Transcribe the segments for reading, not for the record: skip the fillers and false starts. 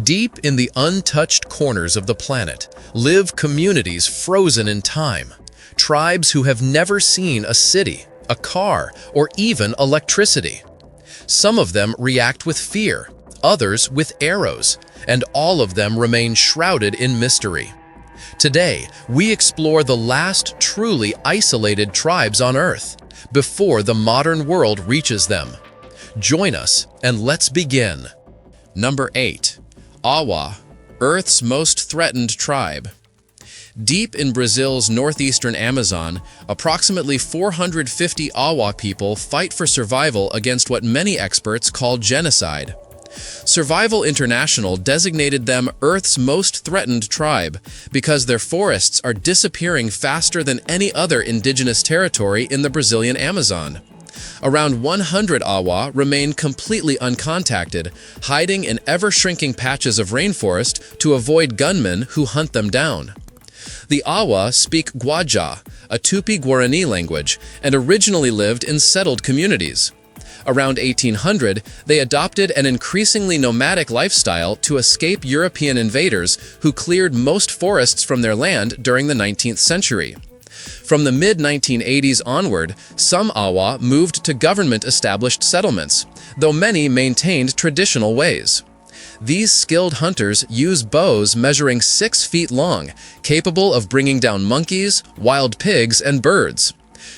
Deep in the untouched corners of the planet live communities frozen in time, tribes who have never seen a city, a car, or even electricity. Some of them react with fear, others with arrows, and all of them remain shrouded in mystery. Today, we explore the last truly isolated tribes on Earth, before the modern world reaches them. Join us, and let's begin. Number 8. Awa, Earth's most threatened tribe. Deep in Brazil's northeastern Amazon, approximately 450 Awa people fight for survival against what many experts call genocide. Survival International designated them Earth's most threatened tribe because their forests are disappearing faster than any other indigenous territory in the Brazilian Amazon. Around 100 Awa remain completely uncontacted, hiding in ever-shrinking patches of rainforest to avoid gunmen who hunt them down. The Awa speak Guaja, a Tupi-Guarani language, and originally lived in settled communities. Around 1800, they adopted an increasingly nomadic lifestyle to escape European invaders who cleared most forests from their land during the 19th century. From the mid-1980s onward, some Awa moved to government-established settlements, though many maintained traditional ways. These skilled hunters use bows measuring 6 feet long, capable of bringing down monkeys, wild pigs, and birds.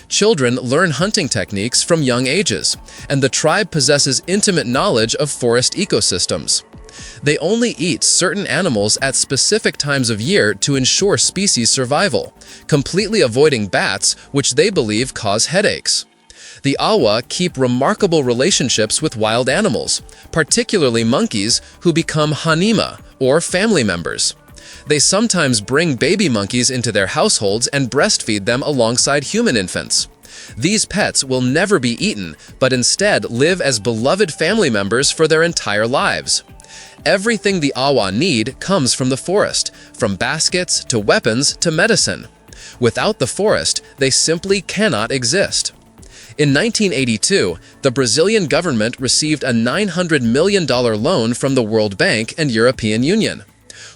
Children learn hunting techniques from young ages, and the tribe possesses intimate knowledge of forest ecosystems. They only eat certain animals at specific times of year to ensure species survival, completely avoiding bats, which they believe cause headaches. The Awa keep remarkable relationships with wild animals, particularly monkeys, who become hanima, or family members. They sometimes bring baby monkeys into their households and breastfeed them alongside human infants. These pets will never be eaten, but instead live as beloved family members for their entire lives. Everything the Awa need comes from the forest, from baskets to weapons to medicine. Without the forest, they simply cannot exist. In 1982, the Brazilian government received a $900 million loan from the World Bank and European Union.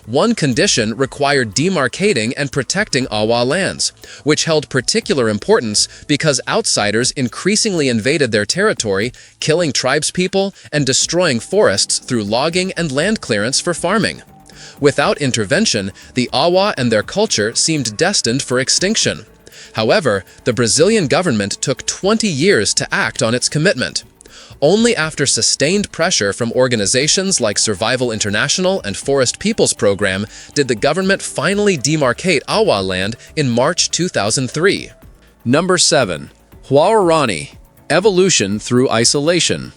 One condition required demarcating and protecting Awa lands, which held particular importance because outsiders increasingly invaded their territory, killing tribespeople and destroying forests through logging and land clearance for farming. Without intervention, the Awa and their culture seemed destined for extinction. However, the Brazilian government took 20 years to act on its commitment. Only after sustained pressure from organizations like Survival International and Forest Peoples Program did the government finally demarcate Awa land in March 2003. Number 7. Huaorani, Evolution through Isolation.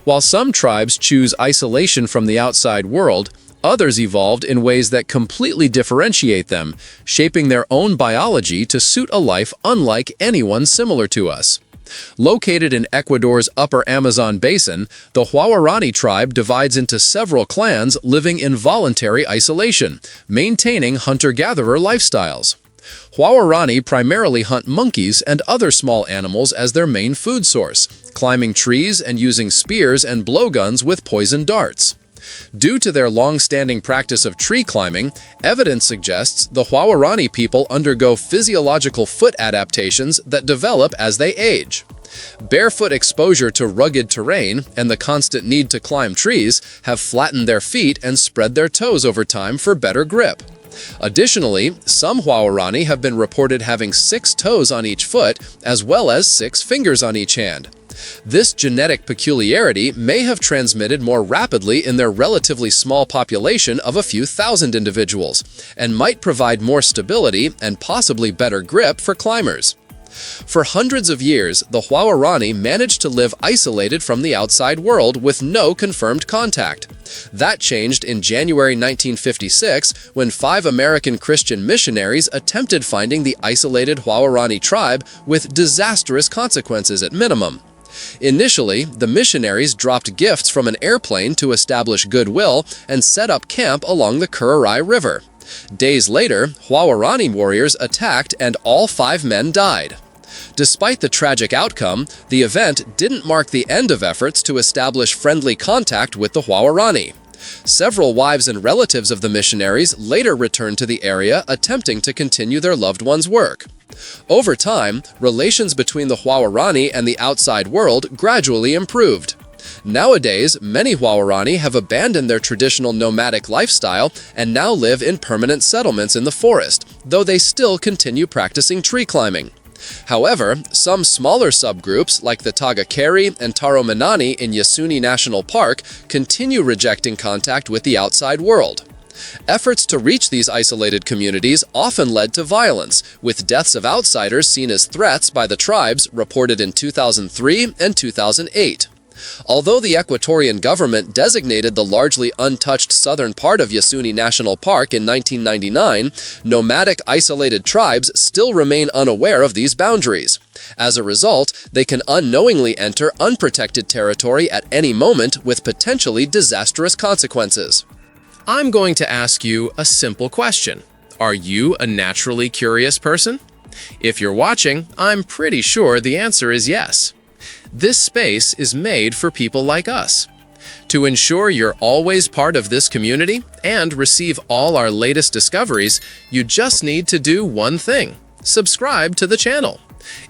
While some tribes choose isolation from the outside world, others evolved in ways that completely differentiate them, shaping their own biology to suit a life unlike anyone similar to us. Located in Ecuador's upper Amazon basin, the Huaorani tribe divides into several clans living in voluntary isolation, maintaining hunter-gatherer lifestyles. Huaorani primarily hunt monkeys and other small animals as their main food source, climbing trees and using spears and blowguns with poison darts. Due to their long-standing practice of tree climbing, evidence suggests the Huaorani people undergo physiological foot adaptations that develop as they age. Barefoot exposure to rugged terrain and the constant need to climb trees have flattened their feet and spread their toes over time for better grip. Additionally, some Huaorani have been reported having 6 toes on each foot, as well as 6 fingers on each hand. This genetic peculiarity may have transmitted more rapidly in their relatively small population of a few thousand individuals, and might provide more stability and possibly better grip for climbers. For hundreds of years, the Huaorani managed to live isolated from the outside world with no confirmed contact. That changed in January 1956 when 5 American Christian missionaries attempted finding the isolated Huaorani tribe with disastrous consequences at minimum. Initially, the missionaries dropped gifts from an airplane to establish goodwill and set up camp along the Curaray River. Days later, Huaorani warriors attacked and all 5 men died. Despite the tragic outcome, the event didn't mark the end of efforts to establish friendly contact with the Huaorani. Several wives and relatives of the missionaries later returned to the area, attempting to continue their loved ones' work. Over time, relations between the Huaorani and the outside world gradually improved. Nowadays, many Huaorani have abandoned their traditional nomadic lifestyle and now live in permanent settlements in the forest, though they still continue practicing tree climbing. However, some smaller subgroups, like the Tagakeri and Taromanani in Yasuni National Park, continue rejecting contact with the outside world. Efforts to reach these isolated communities often led to violence, with deaths of outsiders seen as threats by the tribes reported in 2003 and 2008. Although the Ecuadorian government designated the largely untouched southern part of Yasuni National Park in 1999, nomadic isolated tribes still remain unaware of these boundaries. As a result, they can unknowingly enter unprotected territory at any moment with potentially disastrous consequences. I'm going to ask you a simple question. Are you a naturally curious person? If you're watching, I'm pretty sure the answer is yes. This space is made for people like us. To ensure you're always part of this community and receive all our latest discoveries, you just need to do one thing: subscribe to the channel.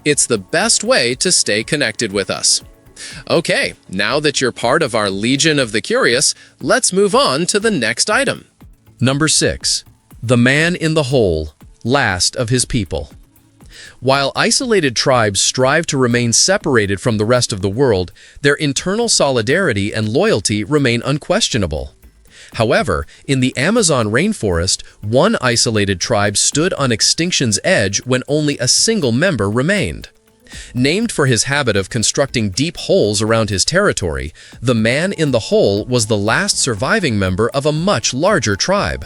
It's the best way to stay connected with us. Okay, now that you're part of our Legion of the Curious, let's move on to the next item. Number 6. The Man in the Hole, last of his people. While isolated tribes strive to remain separated from the rest of the world, their internal solidarity and loyalty remain unquestionable. However, in the Amazon rainforest, one isolated tribe stood on extinction's edge when only a single member remained. Named for his habit of constructing deep holes around his territory, the Man in the Hole was the last surviving member of a much larger tribe.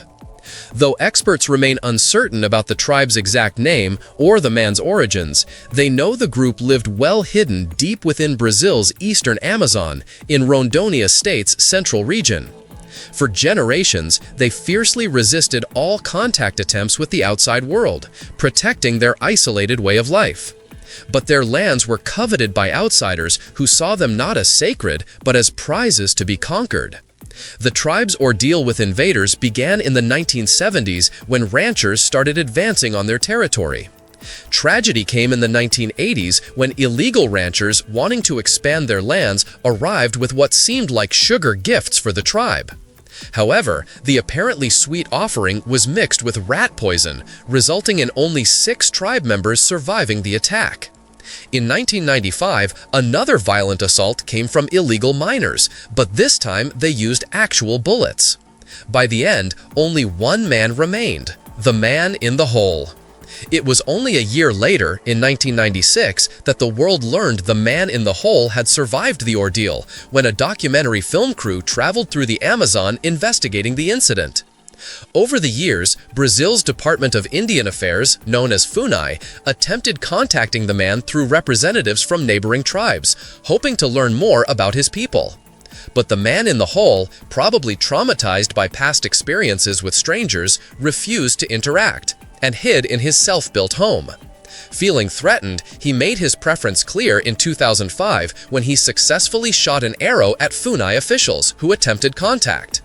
Though experts remain uncertain about the tribe's exact name or the man's origins, they know the group lived well hidden deep within Brazil's eastern Amazon, in Rondônia State's central region. For generations, they fiercely resisted all contact attempts with the outside world, protecting their isolated way of life. But their lands were coveted by outsiders who saw them not as sacred, but as prizes to be conquered. The tribe's ordeal with invaders began in the 1970s when ranchers started advancing on their territory. Tragedy came in the 1980s when illegal ranchers wanting to expand their lands arrived with what seemed like sugar gifts for the tribe. However, the apparently sweet offering was mixed with rat poison, resulting in only 6 tribe members surviving the attack. In 1995, another violent assault came from illegal miners, but this time they used actual bullets. By the end, only one man remained: the Man in the Hole. It was only a year later, in 1996, that the world learned the Man in the Hole had survived the ordeal, when a documentary film crew traveled through the Amazon investigating the incident. Over the years, Brazil's Department of Indian Affairs, known as FUNAI, attempted contacting the man through representatives from neighboring tribes, hoping to learn more about his people. But the Man in the Hole, probably traumatized by past experiences with strangers, refused to interact and hid in his self-built home. Feeling threatened, he made his preference clear in 2005 when he successfully shot an arrow at FUNAI officials who attempted contact.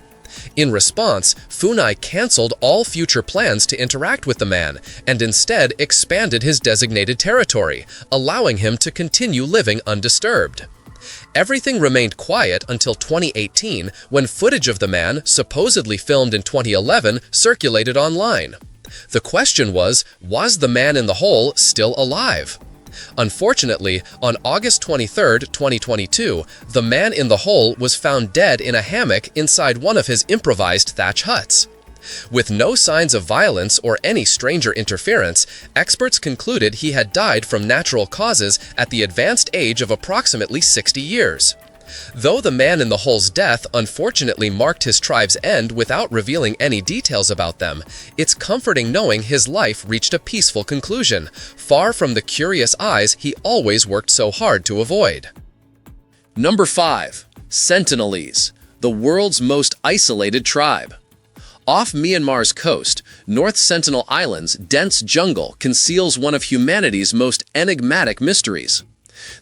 In response, FUNAI canceled all future plans to interact with the man and instead expanded his designated territory, allowing him to continue living undisturbed. Everything remained quiet until 2018, when footage of the man, supposedly filmed in 2011, circulated online. The question was the Man in the Hole still alive? Unfortunately, on August 23, 2022, the Man in the Hole was found dead in a hammock inside one of his improvised thatch huts. With no signs of violence or any stranger interference, experts concluded he had died from natural causes at the advanced age of approximately 60 years. Though the Man in the Hole's death unfortunately marked his tribe's end without revealing any details about them, it's comforting knowing his life reached a peaceful conclusion, far from the curious eyes he always worked so hard to avoid. Number 5. Sentinelese, the world's most isolated tribe. Off Myanmar's coast, North Sentinel Island's dense jungle conceals one of humanity's most enigmatic mysteries.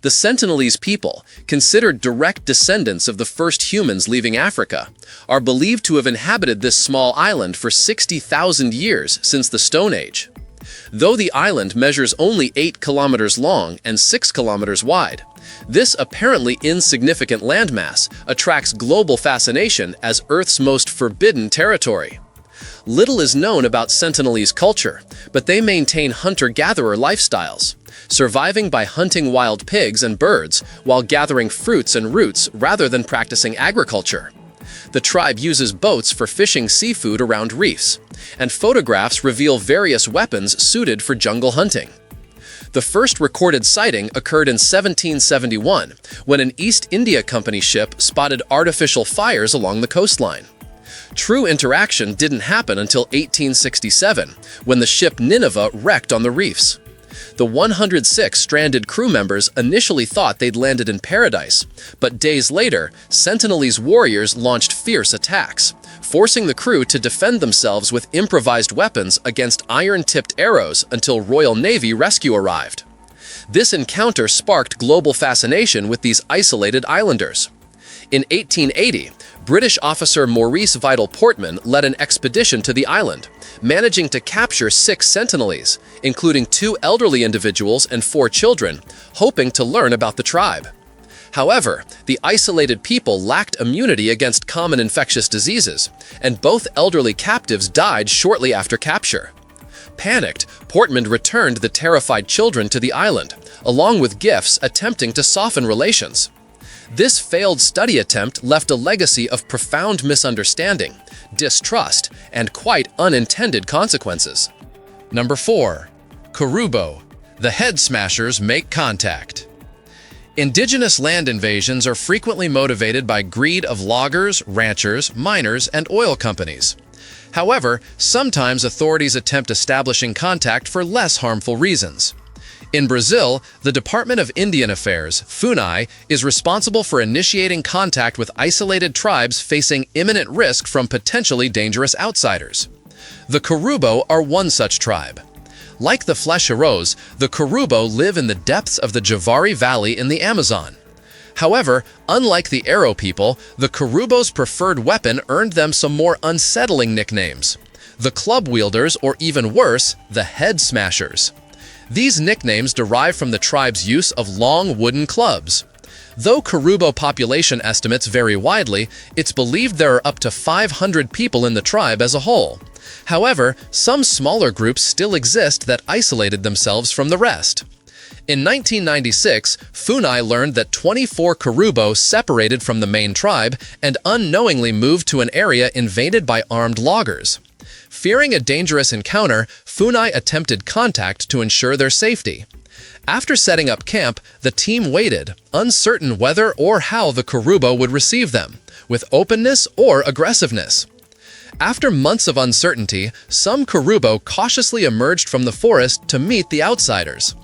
The Sentinelese people, considered direct descendants of the first humans leaving Africa, are believed to have inhabited this small island for 60,000 years since the Stone Age. Though the island measures only 8 kilometers long and 6 kilometers wide, this apparently insignificant landmass attracts global fascination as Earth's most forbidden territory. Little is known about Sentinelese culture, but they maintain hunter-gatherer lifestyles, surviving by hunting wild pigs and birds while gathering fruits and roots rather than practicing agriculture. The tribe uses boats for fishing seafood around reefs, and photographs reveal various weapons suited for jungle hunting. The first recorded sighting occurred in 1771, when an East India Company ship spotted artificial fires along the coastline. True interaction didn't happen until 1867, when the ship Nineveh wrecked on the reefs. The 106 stranded crew members initially thought they'd landed in paradise, but days later, Sentinelese warriors launched fierce attacks, forcing the crew to defend themselves with improvised weapons against iron-tipped arrows until Royal Navy rescue arrived. This encounter sparked global fascination with these isolated islanders. In 1880, British officer Maurice Vidal Portman led an expedition to the island, managing to capture 6 Sentinelese, including 2 elderly individuals and 4 children, hoping to learn about the tribe. However, the isolated people lacked immunity against common infectious diseases, and both elderly captives died shortly after capture. Panicked, Portman returned the terrified children to the island, along with gifts attempting to soften relations. This failed study attempt left a legacy of profound misunderstanding, distrust, and quite unintended consequences. Number 4. Kurubo. The head smashers make contact. Indigenous land invasions are frequently motivated by greed of loggers, ranchers, miners, and oil companies. However, sometimes authorities attempt establishing contact for less harmful reasons. In Brazil, the Department of Indian Affairs, FUNAI, is responsible for initiating contact with isolated tribes facing imminent risk from potentially dangerous outsiders. The Kurubo are one such tribe. Like the Flecheros, the Kurubo live in the depths of the Javari Valley in the Amazon. However, unlike the Arrow people, the Kurubo's preferred weapon earned them some more unsettling nicknames: the Club Wielders, or even worse, the Head Smashers. These nicknames derive from the tribe's use of long wooden clubs. Though Kurubo population estimates vary widely, it's believed there are up to 500 people in the tribe as a whole. However, some smaller groups still exist that isolated themselves from the rest. In 1996, FUNAI learned that 24 Kurubo separated from the main tribe and unknowingly moved to an area invaded by armed loggers. Fearing a dangerous encounter, FUNAI attempted contact to ensure their safety. After setting up camp, the team waited, uncertain whether or how the Kurubo would receive them, with openness or aggressiveness. After months of uncertainty, some Kurubo cautiously emerged from the forest to meet the outsiders.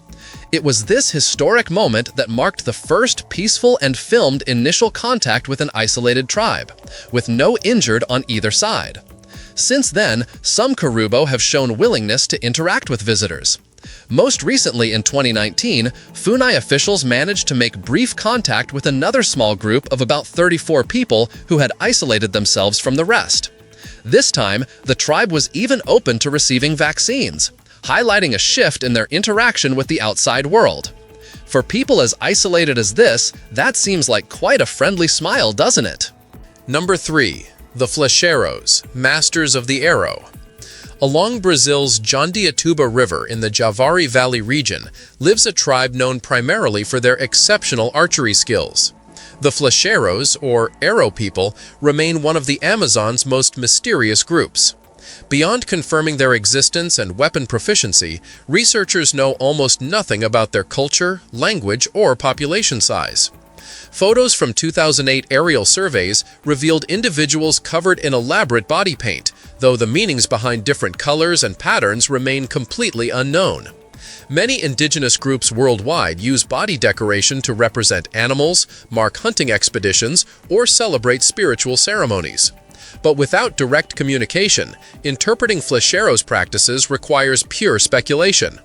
It was this historic moment that marked the first peaceful and filmed initial contact with an isolated tribe, with no injured on either side. Since then, some Kurubo have shown willingness to interact with visitors. Most recently in 2019, FUNAI officials managed to make brief contact with another small group of about 34 people who had isolated themselves from the rest. This time, the tribe was even open to receiving vaccines, highlighting a shift in their interaction with the outside world. For people as isolated as this, that seems like quite a friendly smile, doesn't it? Number 3. The Flecheros, Masters of the Arrow. Along Brazil's Jandiatuba River in the Javari Valley region lives a tribe known primarily for their exceptional archery skills. The Flecheros, or Arrow people, remain one of the Amazon's most mysterious groups. Beyond confirming their existence and weapon proficiency, researchers know almost nothing about their culture, language, or population size. Photos from 2008 aerial surveys revealed individuals covered in elaborate body paint, though the meanings behind different colors and patterns remain completely unknown. Many indigenous groups worldwide use body decoration to represent animals, mark hunting expeditions, or celebrate spiritual ceremonies. But without direct communication, interpreting Flecheros' practices requires pure speculation.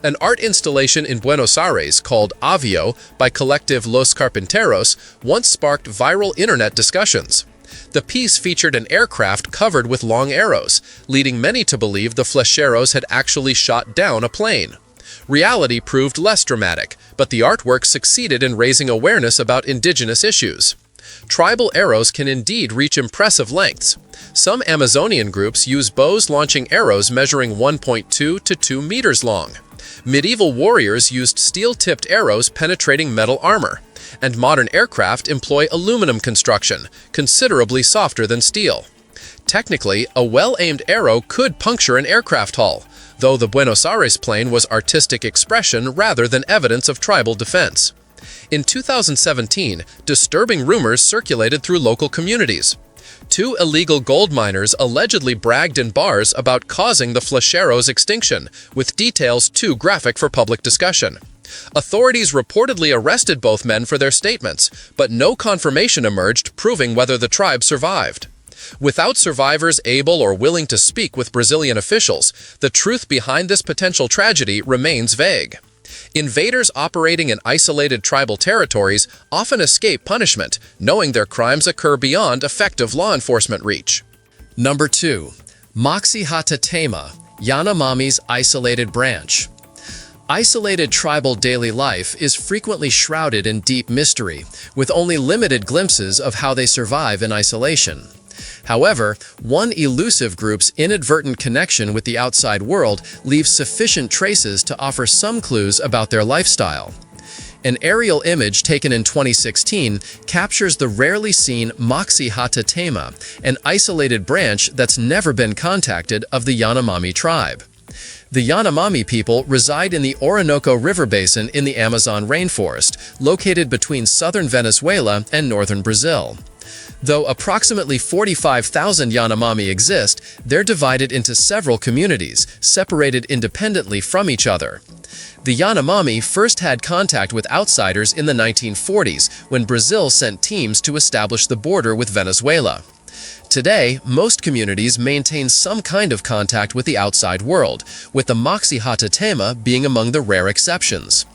An art installation in Buenos Aires called Avio by collective Los Carpinteros once sparked viral internet discussions. The piece featured an aircraft covered with long arrows, leading many to believe the flecheros had actually shot down a plane. Reality proved less dramatic, but the artwork succeeded in raising awareness about indigenous issues. Tribal arrows can indeed reach impressive lengths. Some Amazonian groups use bows launching arrows measuring 1.2 to 2 meters long. Medieval warriors used steel-tipped arrows penetrating metal armor, and modern aircraft employ aluminum construction, considerably softer than steel. Technically, a well-aimed arrow could puncture an aircraft hull, though the Buenos Aires plane was artistic expression rather than evidence of tribal defense. In 2017, disturbing rumors circulated through local communities. 2 illegal gold miners allegedly bragged in bars about causing the flecheros' extinction, with details too graphic for public discussion. Authorities reportedly arrested both men for their statements, but no confirmation emerged proving whether the tribe survived. Without survivors able or willing to speak with Brazilian officials, the truth behind this potential tragedy remains vague. Invaders operating in isolated tribal territories often escape punishment, knowing their crimes occur beyond effective law enforcement reach. Number 2. Moxie-Hatatema, Yanomami's isolated branch. Isolated tribal daily life is frequently shrouded in deep mystery, with only limited glimpses of how they survive in isolation. However, one elusive group's inadvertent connection with the outside world leaves sufficient traces to offer some clues about their lifestyle. An aerial image taken in 2016 captures the rarely seen Moxie-Hatatema, an isolated branch that's never been contacted of the Yanomami tribe. The Yanomami people reside in the Orinoco River basin in the Amazon rainforest, located between southern Venezuela and northern Brazil. Though approximately 45,000 Yanomami exist, they're divided into several communities, separated independently from each other. The Yanomami first had contact with outsiders in the 1940s, when Brazil sent teams to establish the border with Venezuela. Today, most communities maintain some kind of contact with the outside world, with the Moxie-Hatatema being among the rare exceptions.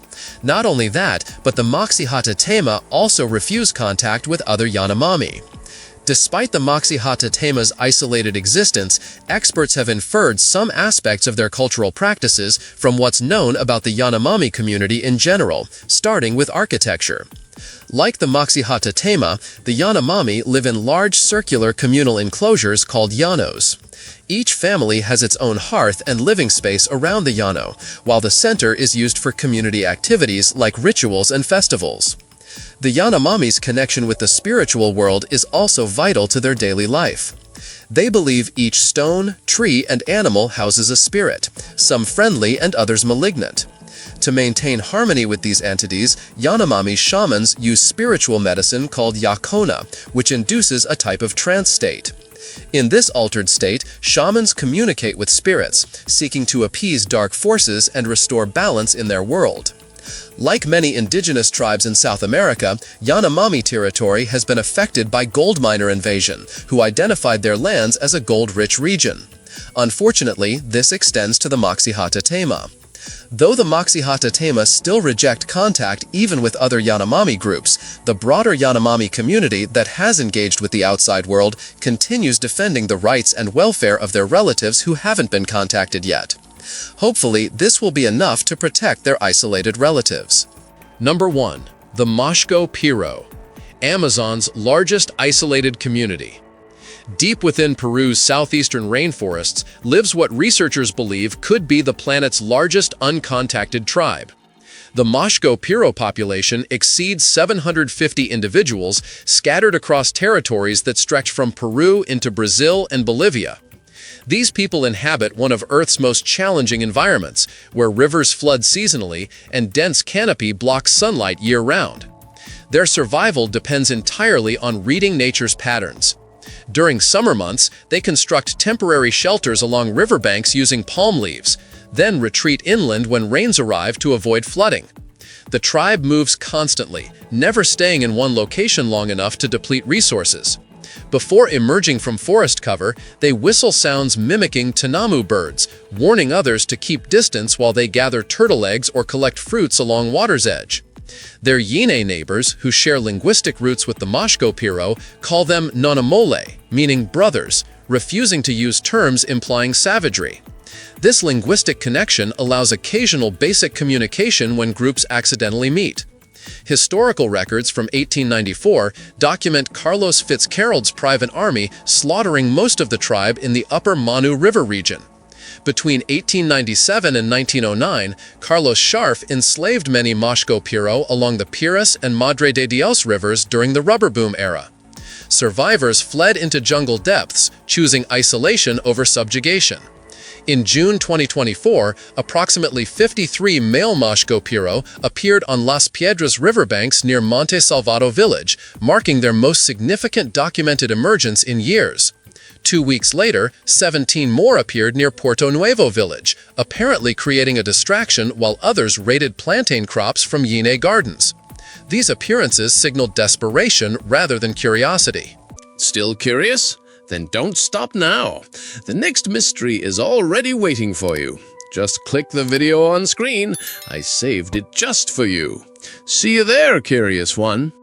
Not only that, but the Moxie-Hatatema also refuse contact with other Yanomami. Despite the Moxie-Hatatema's isolated existence, experts have inferred some aspects of their cultural practices from what's known about the Yanomami community in general, starting with architecture. Like the Moxie-Hatatema, the Yanomami live in large circular communal enclosures called llanos. Each family has its own hearth and living space around the llano, while the center is used for community activities like rituals and festivals. The Yanomami's connection with the spiritual world is also vital to their daily life. They believe each stone, tree, and animal houses a spirit, some friendly and others malignant. To maintain harmony with these entities, Yanomami shamans use spiritual medicine called yakona, which induces a type of trance state. In this altered state, shamans communicate with spirits, seeking to appease dark forces and restore balance in their world. Like many indigenous tribes in South America, Yanomami territory has been affected by gold miner invasion, who identified their lands as a gold-rich region. Unfortunately, this extends to the Moxie-Hatatema. Though the Moxie-Hatatema still reject contact even with other Yanomami groups, the broader Yanomami community that has engaged with the outside world continues defending the rights and welfare of their relatives who haven't been contacted yet. Hopefully, this will be enough to protect their isolated relatives. Number 1. The Mashco Piro, Amazon's largest isolated community. Deep within Peru's southeastern rainforests lives what researchers believe could be the planet's largest uncontacted tribe. The Mashco Piro population exceeds 750 individuals scattered across territories that stretch from Peru into Brazil and Bolivia. These people inhabit one of Earth's most challenging environments, where rivers flood seasonally and dense canopy blocks sunlight year-round. Their survival depends entirely on reading nature's patterns. During summer months, they construct temporary shelters along riverbanks using palm leaves, then retreat inland when rains arrive to avoid flooding. The tribe moves constantly, never staying in one location long enough to deplete resources. Before emerging from forest cover, they whistle sounds mimicking tanamu birds, warning others to keep distance while they gather turtle eggs or collect fruits along water's edge. Their Yine neighbors, who share linguistic roots with the Mashko Piro, call them nonamole, meaning brothers, refusing to use terms implying savagery. This linguistic connection allows occasional basic communication when groups accidentally meet. Historical records from 1894 document Carlos Fitzgerald's private army slaughtering most of the tribe in the upper Manu River region. Between 1897 and 1909, Carlos Scharf enslaved many Mashko Piro along the Piras and Madre de Dios rivers during the rubber boom era. Survivors fled into jungle depths, choosing isolation over subjugation. In June 2024, approximately 53 male Mashko Piro appeared on Las Piedras riverbanks near Monte Salvado village, marking their most significant documented emergence in years. 2 weeks later, 17 more appeared near Puerto Nuevo village, apparently creating a distraction while others raided plantain crops from Yine gardens. These appearances signaled desperation rather than curiosity. Still curious? Then don't stop now. The next mystery is already waiting for you. Just click the video on screen. I saved it just for you. See you there, curious one.